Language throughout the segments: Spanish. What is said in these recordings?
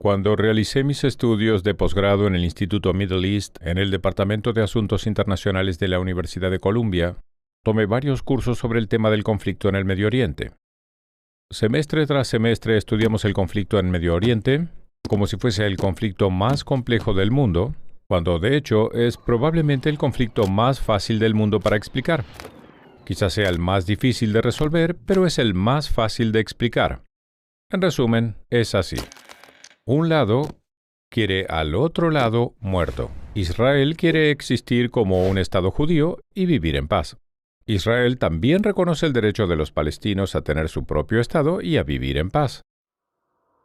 Cuando realicé mis estudios de posgrado en el Instituto Middle East en el Departamento de Asuntos Internacionales de la Universidad de Columbia, tomé varios cursos sobre el tema del conflicto en el Medio Oriente. Semestre tras semestre estudiamos el conflicto en Medio Oriente como si fuese el conflicto más complejo del mundo, cuando de hecho es probablemente el conflicto más fácil del mundo para explicar. Quizás sea el más difícil de resolver, pero es el más fácil de explicar. En resumen, es así. Un lado quiere al otro lado muerto. Israel quiere existir como un Estado judío y vivir en paz. Israel también reconoce el derecho de los palestinos a tener su propio Estado y a vivir en paz.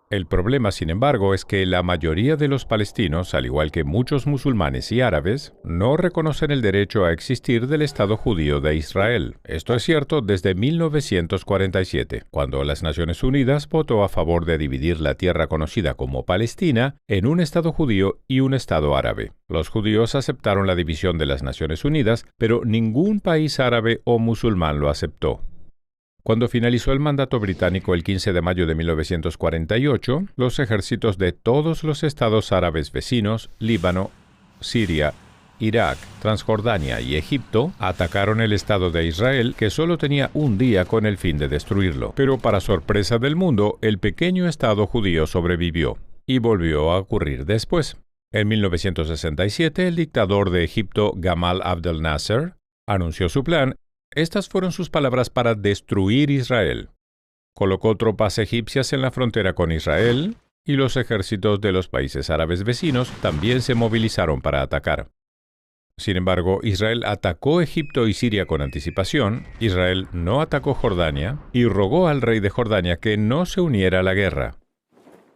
El problema, sin embargo, es que la mayoría de los palestinos, al igual que muchos musulmanes y árabes, no reconocen el derecho a existir del Estado judío de Israel. Esto es cierto desde 1947, cuando las Naciones Unidas votó a favor de dividir la tierra conocida como Palestina en un Estado judío y un Estado árabe. Los judíos aceptaron la división de las Naciones Unidas, pero ningún país árabe o musulmán lo aceptó. Cuando finalizó el mandato británico el 15 de mayo de 1948, los ejércitos de todos los estados árabes vecinos, Líbano, Siria, Irak, Transjordania y Egipto, atacaron el Estado de Israel, que solo tenía un día con el fin de destruirlo. Pero para sorpresa del mundo, el pequeño Estado judío sobrevivió, y volvió a ocurrir después. En 1967, el dictador de Egipto, Gamal Abdel Nasser, anunció su plan. Estas fueron sus palabras para destruir Israel. Colocó tropas egipcias en la frontera con Israel y los ejércitos de los países árabes vecinos también se movilizaron para atacar. Sin embargo, Israel atacó Egipto y Siria con anticipación, Israel no atacó Jordania y rogó al rey de Jordania que no se uniera a la guerra.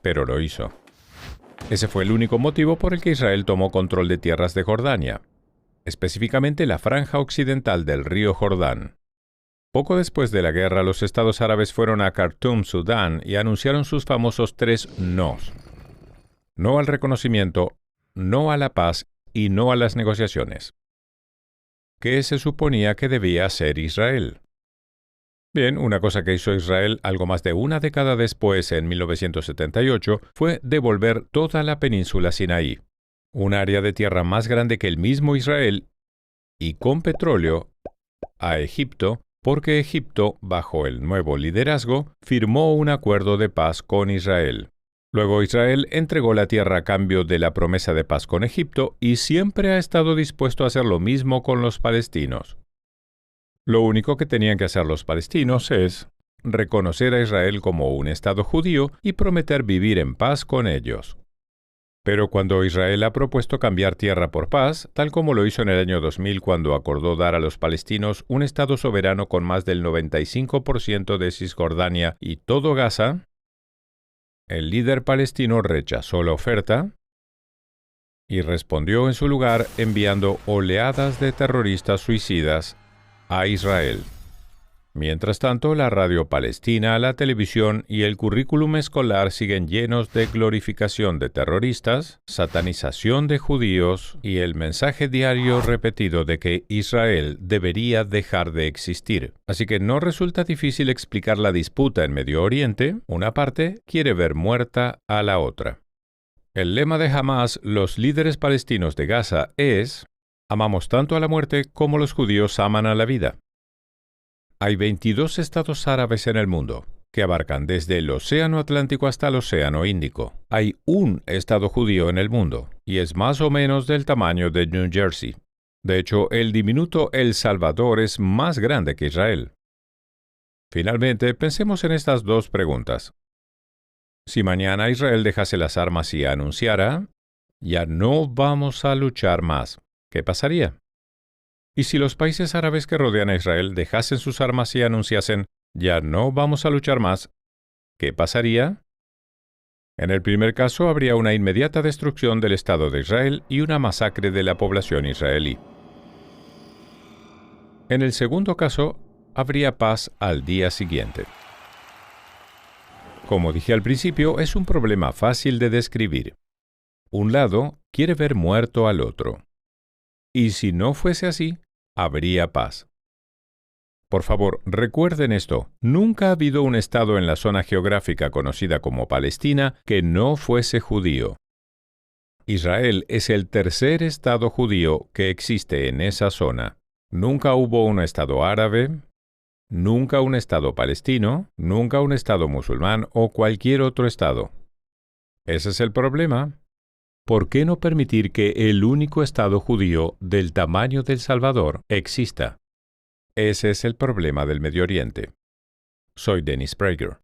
Pero lo hizo. Ese fue el único motivo por el que Israel tomó control de tierras de Jordania, específicamente la franja occidental del río Jordán. Poco después de la guerra, los estados árabes fueron a Khartoum, Sudán, y anunciaron sus famosos 3 nos. No al reconocimiento, no a la paz y no a las negociaciones. ¿Qué se suponía que debía hacer Israel? Bien, una cosa que hizo Israel algo más de una década después, en 1978, fue devolver toda la península Sinaí, un área de tierra más grande que el mismo Israel, y con petróleo, a Egipto, porque Egipto, bajo el nuevo liderazgo, firmó un acuerdo de paz con Israel. Luego Israel entregó la tierra a cambio de la promesa de paz con Egipto y siempre ha estado dispuesto a hacer lo mismo con los palestinos. Lo único que tenían que hacer los palestinos es reconocer a Israel como un Estado judío y prometer vivir en paz con ellos. Pero cuando Israel ha propuesto cambiar tierra por paz, tal como lo hizo en el año 2000 cuando acordó dar a los palestinos un Estado soberano con más del 95% de Cisjordania y todo Gaza, el líder palestino rechazó la oferta y respondió en su lugar enviando oleadas de terroristas suicidas a Israel. Mientras tanto, la radio palestina, la televisión y el currículum escolar siguen llenos de glorificación de terroristas, satanización de judíos y el mensaje diario repetido de que Israel debería dejar de existir. Así que no resulta difícil explicar la disputa en Medio Oriente. Una parte quiere ver muerta a la otra. El lema de Hamas, los líderes palestinos de Gaza, es: amamos tanto a la muerte como los judíos aman a la vida. Hay 22 estados árabes en el mundo, que abarcan desde el Océano Atlántico hasta el Océano Índico. Hay un estado judío en el mundo, y es más o menos del tamaño de New Jersey. De hecho, el diminuto El Salvador es más grande que Israel. Finalmente, pensemos en estas dos preguntas. Si mañana Israel dejase las armas y anunciara: ya no vamos a luchar más, ¿qué pasaría? Y si los países árabes que rodean a Israel dejasen sus armas y anunciasen: ya no vamos a luchar más, ¿qué pasaría? En el primer caso habría una inmediata destrucción del Estado de Israel y una masacre de la población israelí. En el segundo caso, habría paz al día siguiente. Como dije al principio, es un problema fácil de describir. Un lado quiere ver muerto al otro. Y si no fuese así, habría paz. Por favor, recuerden esto. Nunca ha habido un estado en la zona geográfica conocida como Palestina que no fuese judío. Israel es el tercer estado judío que existe en esa zona. Nunca hubo un estado árabe, nunca un estado palestino, nunca un estado musulmán o cualquier otro estado. Ese es el problema. ¿Por qué no permitir que el único estado judío del tamaño de El Salvador exista? Ese es el problema del Medio Oriente. Soy Dennis Prager.